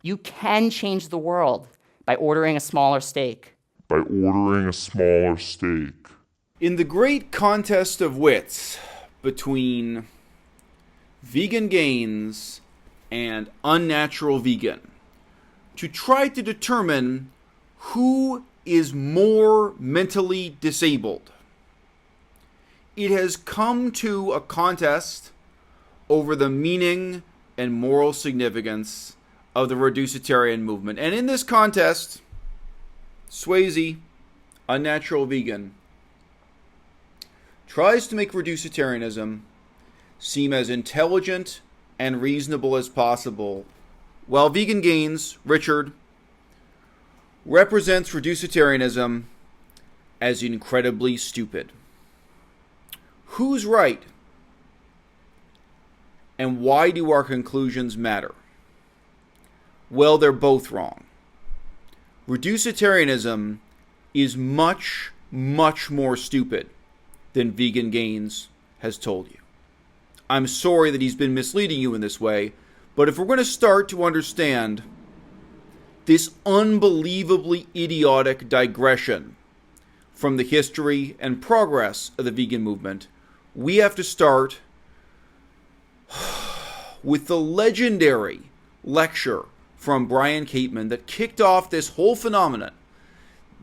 You can change the world by ordering a smaller steak. In the great contest of wits between vegan gains and unnatural vegan, to try to determine who is more mentally disabled, it has come to a contest over the meaning and moral significance of the Reducetarian movement. And in this contest, Swayze, Unnatural Vegan, tries to make Reducetarianism seem as intelligent and reasonable as possible, while Vegan Gains, Richard, represents Reducetarianism as incredibly stupid. Who's right? And why do our conclusions matter? Well, they're both wrong. Reducetarianism is much, much more stupid than Vegan Gains has told you. I'm sorry that he's been misleading you in this way, but if we're going to start to understand this unbelievably idiotic digression from the history and progress of the vegan movement, we have to start with the legendary lecture from Brian Kateman that kicked off this whole phenomenon.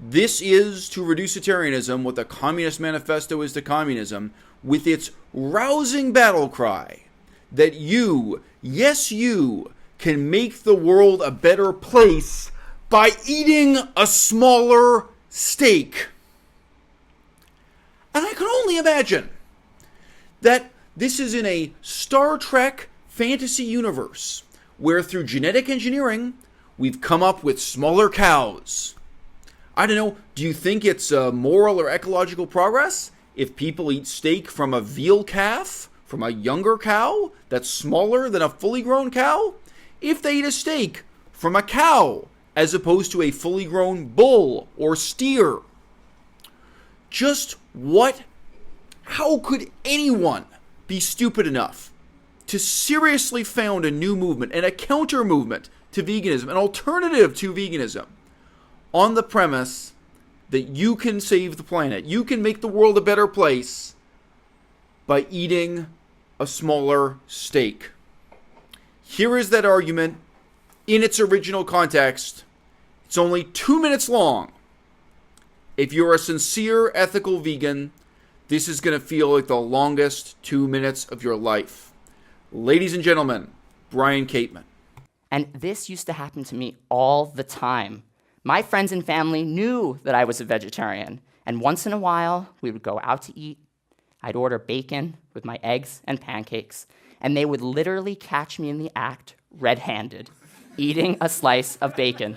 This is to Reducetarianism what the Communist Manifesto is to communism, with its rousing battle cry that you, yes you, can make the world a better place by eating a smaller steak. And I can only imagine that this is in a Star Trek fantasy universe where through genetic engineering we've come up with smaller cows. I don't know, do you think it's moral or ecological progress if people eat steak from a veal calf, from a younger cow that's smaller than a fully grown cow? If they eat a steak from a cow as opposed to a fully grown bull or steer? Just what? How could anyone be stupid enough to seriously found a new movement and a counter movement to veganism, an alternative to veganism, on the premise that you can save the planet, you can make the world a better place by eating a smaller steak? Here is that argument in its original context. It's only 2 minutes long. If you're a sincere ethical vegan, this is going to feel like the longest 2 minutes of your life. Ladies and gentlemen, Brian Kateman. And this used to happen to me all the time. My friends and family knew that I was a vegetarian, and once in a while, we would go out to eat. I'd order bacon with my eggs and pancakes, and they would literally catch me in the act, red-handed, eating a slice of bacon.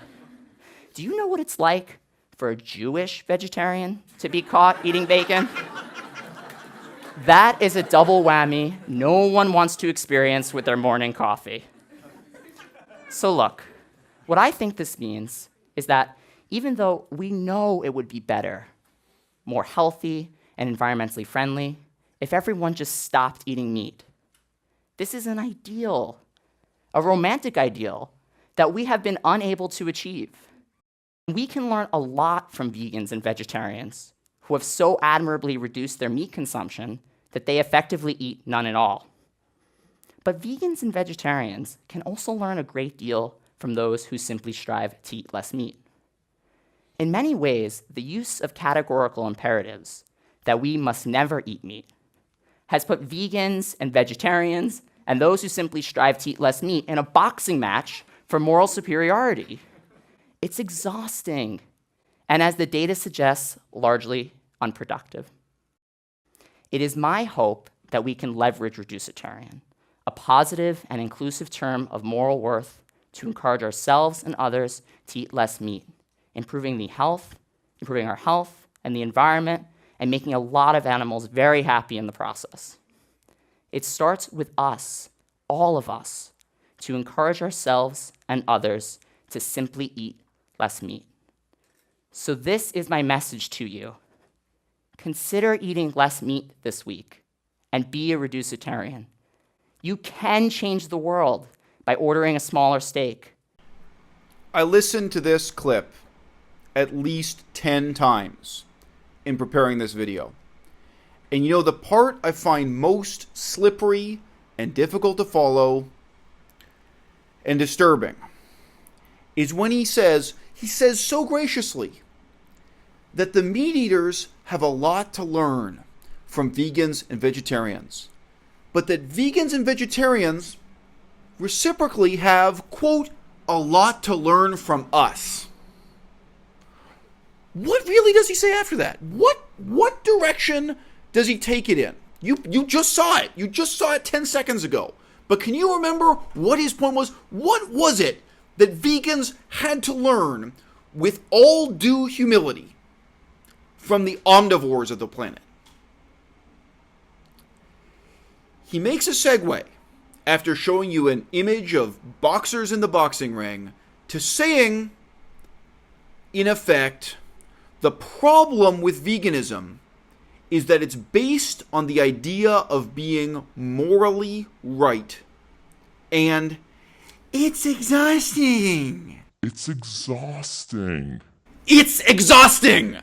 Do you know what it's like for a Jewish vegetarian to be caught eating bacon? That is a double whammy no one wants to experience with their morning coffee. So look, what I think this means is that even though we know it would be better, more healthy, and environmentally friendly if everyone just stopped eating meat, this is an ideal, a romantic ideal that we have been unable to achieve. We can learn a lot from vegans and vegetarians who have so admirably reduced their meat consumption that they effectively eat none at all. But vegans and vegetarians can also learn a great deal from those who simply strive to eat less meat. In many ways, the use of categorical imperatives that we must never eat meat has put vegans and vegetarians and those who simply strive to eat less meat in a boxing match for moral superiority. It's exhausting, and as the data suggests, largely unproductive. It is my hope that we can leverage Reducetarian, a positive and inclusive term of moral worth, to encourage ourselves and others to eat less meat, improving our health and the environment, and making a lot of animals very happy in the process. It starts with us, all of us, to encourage ourselves and others to simply eat less meat. So this is my message to you. Consider eating less meat this week and be a Reducetarian. You can change the world by ordering a smaller steak. I listened to this clip at least 10 times in preparing this video. And you know, the part I find most slippery and difficult to follow and disturbing is when he says so graciously that the meat eaters have a lot to learn from vegans and vegetarians, but that vegans and vegetarians reciprocally have, quote, a lot to learn from us. What really does he say after that? What direction does he take it in? You just saw it. You just saw it 10 seconds ago. But can you remember what his point was? What was it that vegans had to learn with all due humility from the omnivores of the planet? He makes a segue after showing you an image of boxers in the boxing ring to saying, in effect, the problem with veganism is that it's based on the idea of being morally right. And it's exhausting. It's exhausting. It's exhausting!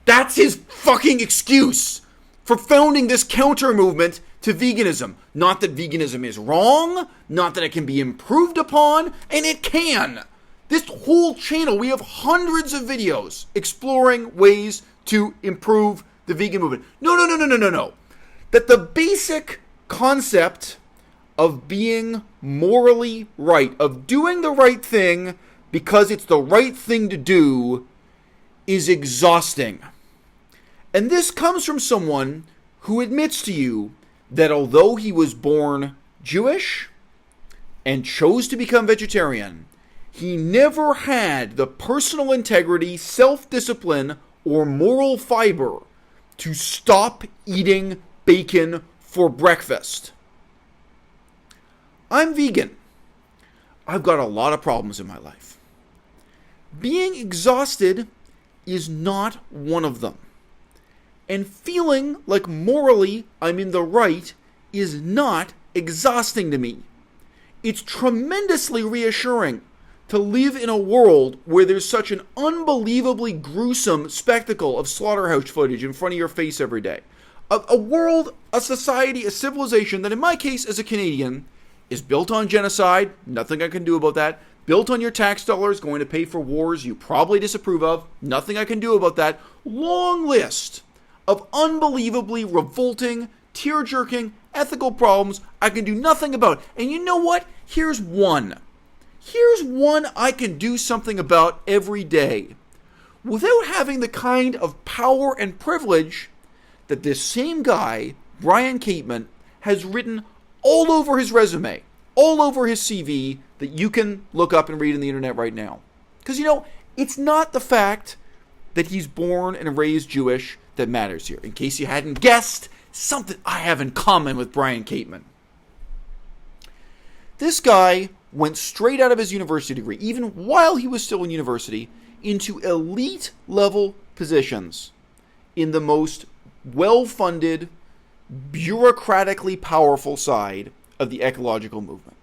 That's his fucking excuse for founding this counter movement to veganism. Not that veganism is wrong, not that it can be improved upon, and it can. This whole channel, we have hundreds of videos exploring ways to improve the vegan movement. No. That the basic concept of being morally right, of doing the right thing because it's the right thing to do, is exhausting. And this comes from someone who admits to you that although he was born Jewish and chose to become vegetarian, he never had the personal integrity, self-discipline, or moral fiber to stop eating bacon for breakfast. I'm vegan. I've got a lot of problems in my life. Being exhausted is not one of them. And feeling like morally I'm in the right is not exhausting to me. It's tremendously reassuring to live in a world where there's such an unbelievably gruesome spectacle of slaughterhouse footage in front of your face every day. A world, a society, a civilization that in my case as a Canadian is built on genocide, nothing I can do about that, built on your tax dollars going to pay for wars you probably disapprove of, nothing I can do about that, long list of unbelievably revolting, tear-jerking, ethical problems I can do nothing about. And you know what? Here's one. Here's one I can do something about every day without having the kind of power and privilege that this same guy, Brian Kateman, has written all over his resume, all over his CV that you can look up and read on the internet right now. Because, you know, it's not the fact that he's born and raised Jewish that matters here. In case you hadn't guessed, something I have in common with Brian Kateman. This guy went straight out of his university degree, even while he was still in university, into elite level positions in the most well-funded, bureaucratically powerful side of the ecological movement.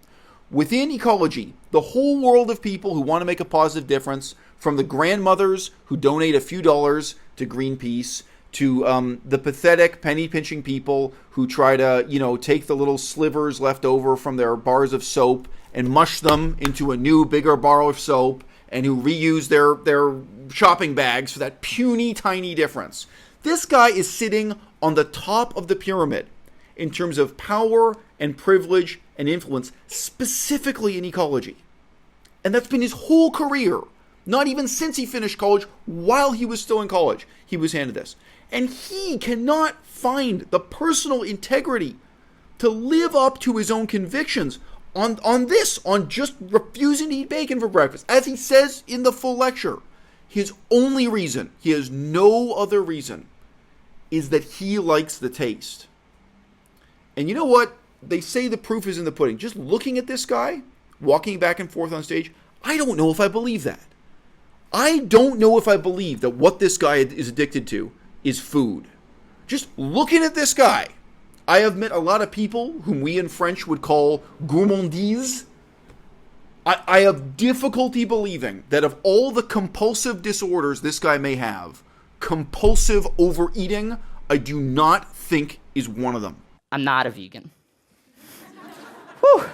Within ecology, the whole world of people who want to make a positive difference, from the grandmothers who donate a few dollars to Greenpeace, to the pathetic penny-pinching people who try to, take the little slivers left over from their bars of soap and mush them into a new, bigger bar of soap, and who reuse their shopping bags for that puny, tiny difference. This guy is sitting on the top of the pyramid in terms of power and privilege and influence, specifically in ecology. And that's been his whole career. Not even since he finished college, while he was still in college, he was handed this. And he cannot find the personal integrity to live up to his own convictions on just refusing to eat bacon for breakfast. As he says in the full lecture, his only reason, he has no other reason, is that he likes the taste. And you know what? They say the proof is in the pudding. Just looking at this guy, walking back and forth on stage, I don't know if I believe that. I don't know if I believe that what this guy is addicted to is food. Just looking at this guy, I have met a lot of people whom we in French would call gourmandises, I have difficulty believing that of all the compulsive disorders this guy may have, compulsive overeating, I do not think is one of them. I'm not a vegan. Whew.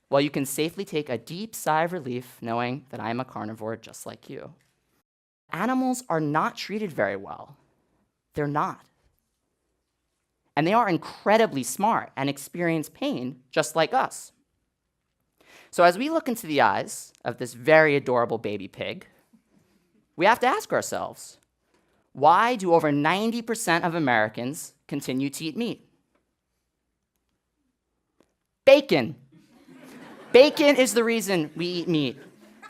Well, you can safely take a deep sigh of relief knowing that I am a carnivore just like you. Animals are not treated very well. They're not. And they are incredibly smart and experience pain just like us. So as we look into the eyes of this very adorable baby pig, we have to ask ourselves, why do over 90% of Americans continue to eat meat? Bacon. Bacon is the reason we eat meat.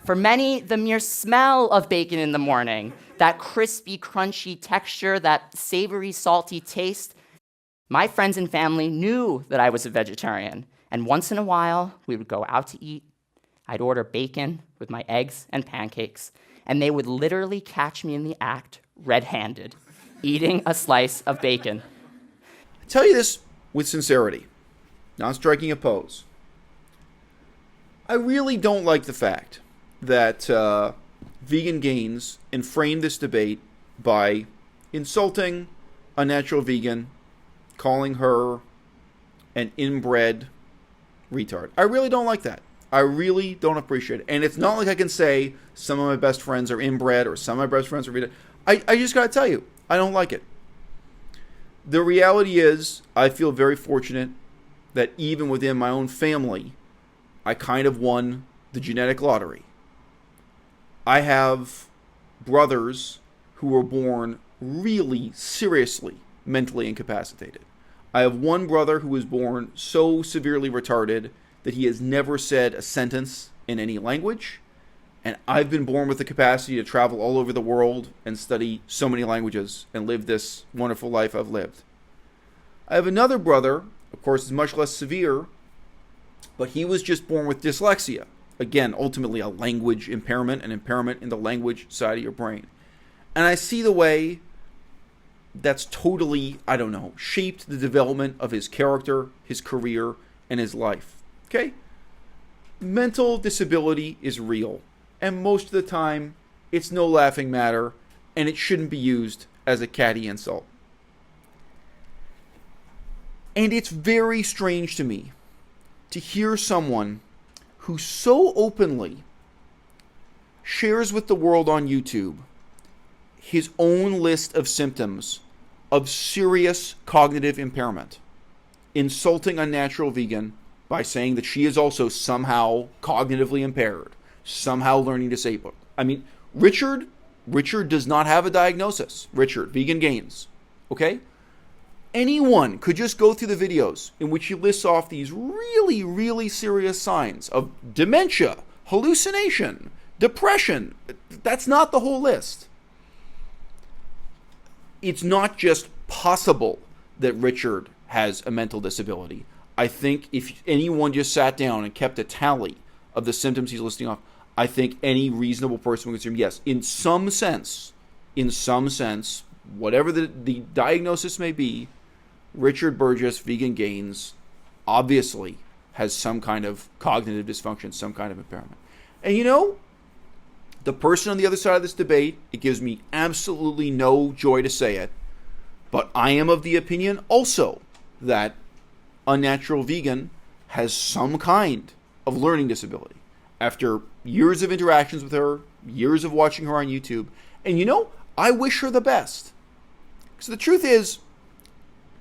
For many, the mere smell of bacon in the morning, that crispy, crunchy texture, that savory, salty taste. My friends and family knew that I was a vegetarian, and once in a while, we would go out to eat. I'd order bacon with my eggs and pancakes, and they would literally catch me in the act, red-handed, eating a slice of bacon. I tell you this with sincerity, not striking a pose. I really don't like the fact that Vegan Gains inframed this debate by insulting Unnatural Vegan, calling her an inbred retard. I really don't like that. I really don't appreciate it. And it's not like I can say some of my best friends are inbred or some of my best friends are retarded. I just got to tell you, I don't like it. The reality is, I feel very fortunate that even within my own family, I kind of won the genetic lottery. I have brothers who were born really seriously mentally incapacitated. I have one brother who was born so severely retarded that he has never said a sentence in any language. And I've been born with the capacity to travel all over the world and study so many languages and live this wonderful life I've lived. I have another brother, of course, is much less severe, but he was just born with dyslexia. Again, ultimately a language impairment, an impairment in the language side of your brain. And I see the way that's totally, shaped the development of his character, his career, and his life. Okay? Mental disability is real. And most of the time, it's no laughing matter, and it shouldn't be used as a catty insult. And it's very strange to me to hear someone who so openly shares with the world on YouTube his own list of symptoms of serious cognitive impairment, insulting Unnatural Vegan by saying that she is also somehow cognitively impaired, somehow learning disabled. I mean, Richard does not have a diagnosis. Richard, Vegan Gains, okay? Anyone could just go through the videos in which he lists off these really, really serious signs of dementia, hallucination, depression. That's not the whole list. It's not just possible that Richard has a mental disability. I think if anyone just sat down and kept a tally of the symptoms he's listing off, I think any reasonable person would assume, yes, in some sense, whatever the diagnosis may be, Richard Burgess, Vegan Gains, obviously has some kind of cognitive dysfunction, some kind of impairment. And the person on the other side of this debate, it gives me absolutely no joy to say it, but I am of the opinion also that Unnatural Vegan has some kind of learning disability. After years of interactions with her, years of watching her on YouTube, and I wish her the best. Because the truth is,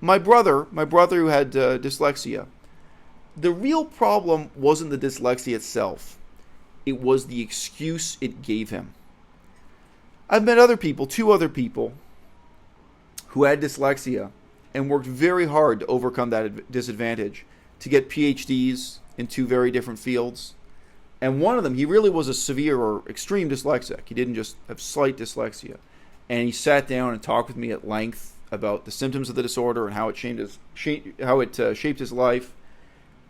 my brother who had dyslexia, the real problem wasn't the dyslexia itself. It was the excuse it gave him. I've met two other people, who had dyslexia and worked very hard to overcome that disadvantage to get PhDs in two very different fields. And one of them, he really was a severe or extreme dyslexic. He didn't just have slight dyslexia. And he sat down and talked with me at length about the symptoms of the disorder and how it shaped his life.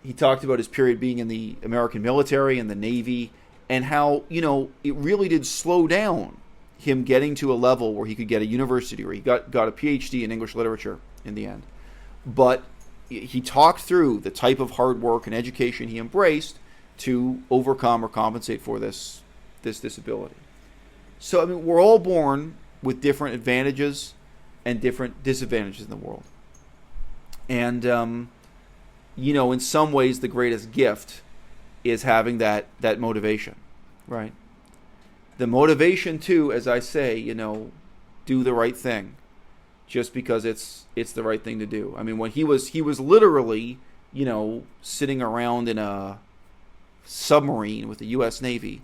He talked about his period being in the American military and the Navy, and how, it really did slow down him getting to a level where he could get a university, or he got a PhD in English literature in the end. But he talked through the type of hard work and education he embraced to overcome or compensate for this disability. So, I mean, we're all born with different advantages and different disadvantages in the world. And, in some ways, the greatest gift is having that motivation, right? The motivation to, as I say, do the right thing, just because it's the right thing to do. I mean, when he was literally, sitting around in a submarine with the U.S. Navy,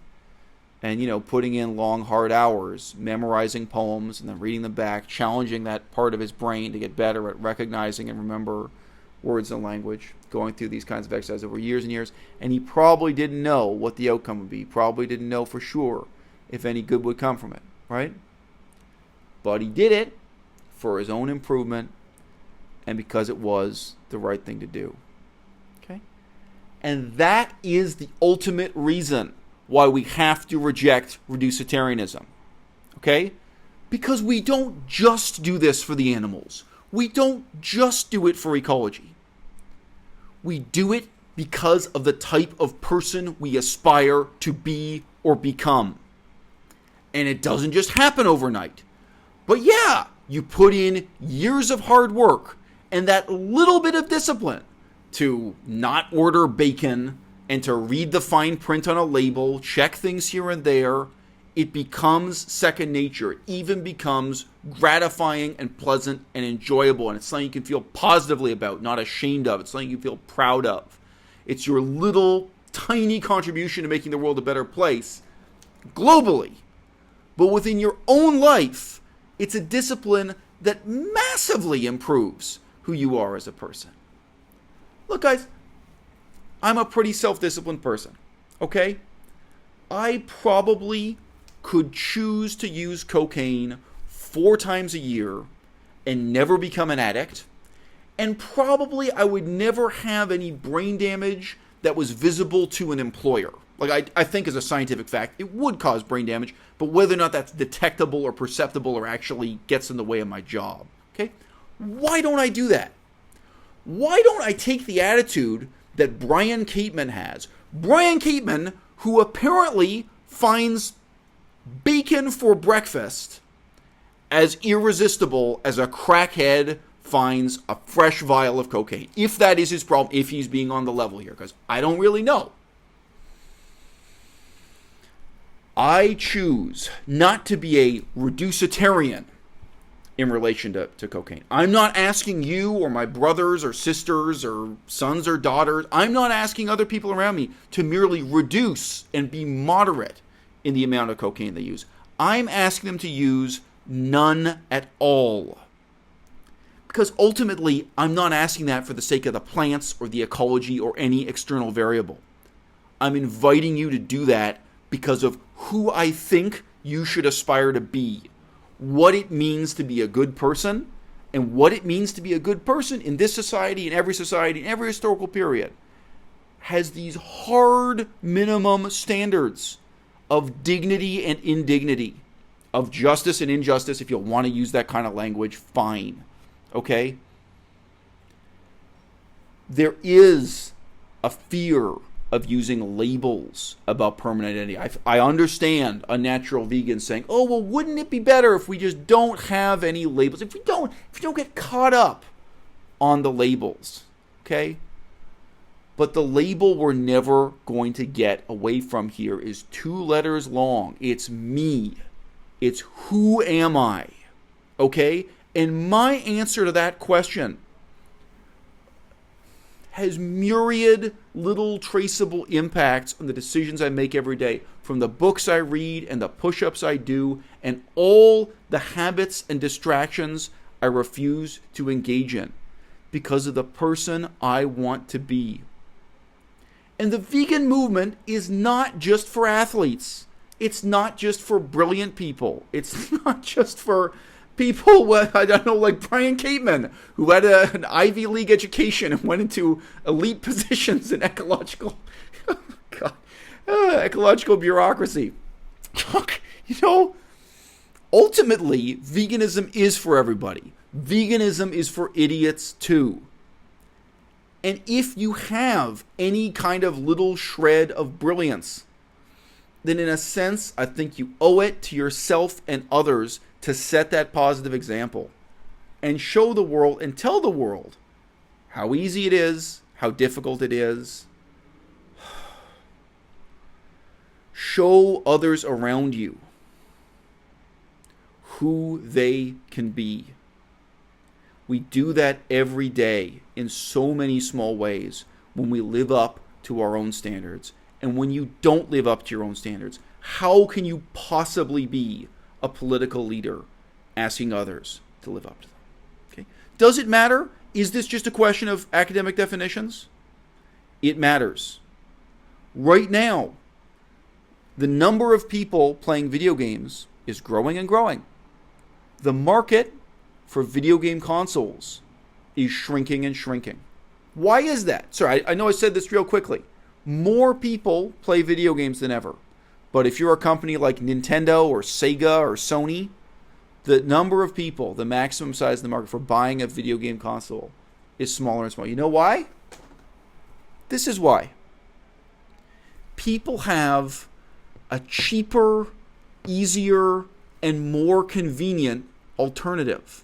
and putting in long, hard hours, memorizing poems and then reading them back, challenging that part of his brain to get better at recognizing and remember words and language, going through these kinds of exercises over years and years, and he probably didn't know what the outcome would be. Probably didn't know for sure if any good would come from it, right? But he did it for his own improvement and because it was the right thing to do. Okay? And that is the ultimate reason why we have to reject reducetarianism. Okay? Because we don't just do this for the animals. We don't just do it for ecology. We do it because of the type of person we aspire to be or become. And it doesn't just happen overnight. But yeah, you put in years of hard work and that little bit of discipline to not order bacon and to read the fine print on a label, check things here and there. It becomes second nature. It even becomes gratifying and pleasant and enjoyable. And it's something you can feel positively about, not ashamed of. It's something you feel proud of. It's your little tiny contribution to making the world a better place globally. But within your own life, it's a discipline that massively improves who you are as a person. Look, guys, I'm a pretty self-disciplined person, okay? I probably could choose to use cocaine 4 times a year and never become an addict. And probably I would never have any brain damage that was visible to an employer. Like, I think as a scientific fact, it would cause brain damage, but whether or not that's detectable or perceptible or actually gets in the way of my job. Okay? Why don't I do that? Why don't I take the attitude that Brian Kateman has? Brian Kateman, who apparently finds bacon for breakfast as irresistible as a crackhead finds a fresh vial of cocaine. If that is his problem, if he's being on the level here, because I don't really know. I choose not to be a reducetarian in relation to cocaine. I'm not asking you or my brothers or sisters or sons or daughters, I'm not asking other people around me to merely reduce and be moderate in the amount of cocaine they use. I'm asking them to use none at all. Because ultimately, I'm not asking that for the sake of the plants or the ecology or any external variable. I'm inviting you to do that because of who I think you should aspire to be. What it means to be a good person, and what it means to be a good person in this society, in every historical period, has these hard minimum standards of dignity and indignity, of justice and injustice. If you'll want to use that kind of language, fine. Okay? There is a fear of using labels about permanent identity. I understand unnatural vegans saying, oh, well, wouldn't it be better if we just don't have any labels? If you don't get caught up on the labels, okay? But the label we're never going to get away from here is 2 letters long. It's me. It's who am I, okay? And my answer to that question has myriad little traceable impacts on the decisions I make every day, from the books I read and the push-ups I do and all the habits and distractions I refuse to engage in because of the person I want to be. And the vegan movement is not just for athletes. It's not just for brilliant people. It's not just for people, I don't know, like Brian Kateman, who had an Ivy League education and went into elite positions in ecological bureaucracy. Ultimately, veganism is for everybody. Veganism is for idiots too. And if you have any kind of little shred of brilliance, then in a sense, I think you owe it to yourself and others to set that positive example and show the world and tell the world how easy it is, how difficult it is. Show others around you who they can be. We do that every day in so many small ways when we live up to our own standards. And when you don't live up to your own standards, how can you possibly be a political leader asking others to live up to them? Okay. Does it matter? Is this just a question of academic definitions? It matters. Right now, the number of people playing video games is growing and growing. The market for video game consoles is shrinking and shrinking. Why is that? Sorry, I know I said this real quickly. More people play video games than ever. But if you're a company like Nintendo or Sega or Sony, the number of people, the maximum size of the market for buying a video game console is smaller and smaller. You know why? This is why. People have a cheaper, easier, and more convenient alternative.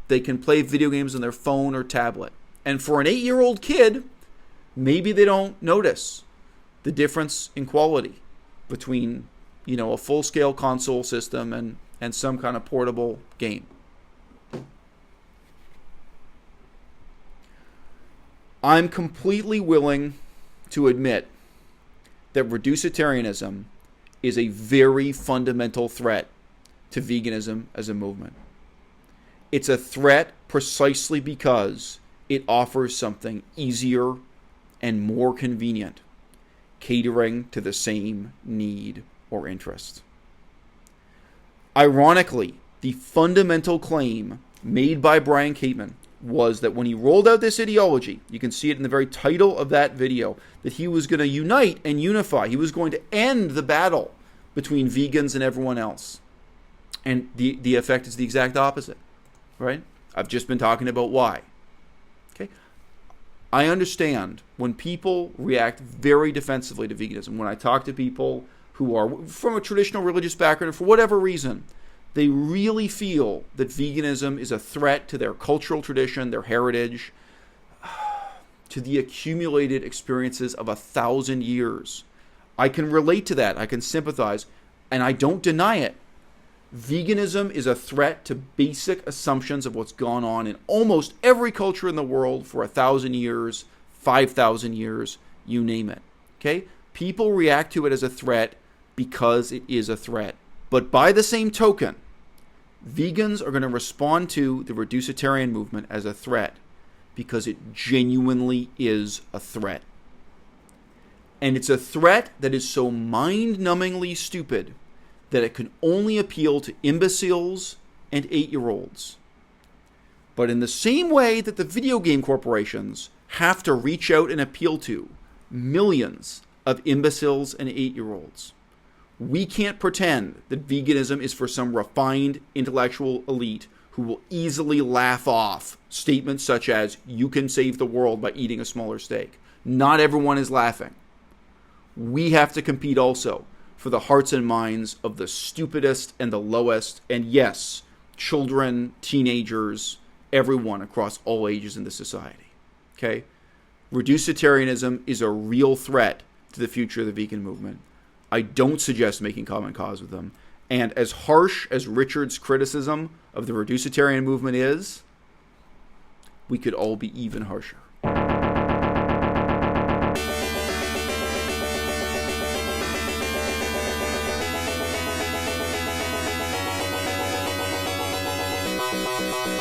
They can play video games on their phone or tablet. And for an 8-year-old kid, maybe they don't notice the difference in quality between, a full-scale console system and some kind of portable game. I'm completely willing to admit that reducetarianism is a very fundamental threat to veganism as a movement. It's a threat precisely because it offers something easier and more convenient, catering to the same need or interest. Ironically, the fundamental claim made by Brian Kateman was that when he rolled out this ideology, you can see it in the very title of that video, that he was going to unite and unify. He was going to end the battle between vegans and everyone else. And the effect is the exact opposite, right? I've just been talking about why. Okay? I understand when people react very defensively to veganism. When I talk to people who are from a traditional religious background, for whatever reason, they really feel that veganism is a threat to their cultural tradition, their heritage, to the accumulated experiences of 1,000 years. I can relate to that. I can sympathize, and I don't deny it. Veganism is a threat to basic assumptions of what's gone on in almost every culture in the world for 1,000 years, 5,000 years, you name it. Okay? People react to it as a threat because it is a threat. But by the same token, vegans are going to respond to the reducetarian movement as a threat because it genuinely is a threat. And it's a threat that is so mind-numbingly stupid that it can only appeal to imbeciles and 8-year-olds. But in the same way that the video game corporations have to reach out and appeal to millions of imbeciles and 8-year-olds, we can't pretend that veganism is for some refined intellectual elite who will easily laugh off statements such as, you can save the world by eating a smaller steak. Not everyone is laughing. We have to compete also for the hearts and minds of the stupidest and the lowest, and yes, children, teenagers, everyone across all ages in the society. Okay? Reducetarianism is a real threat to the future of the vegan movement. I don't suggest making common cause with them. And as harsh as Richard's criticism of the reducetarian movement is, we could all be even harsher.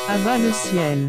À-bas-le-ciel.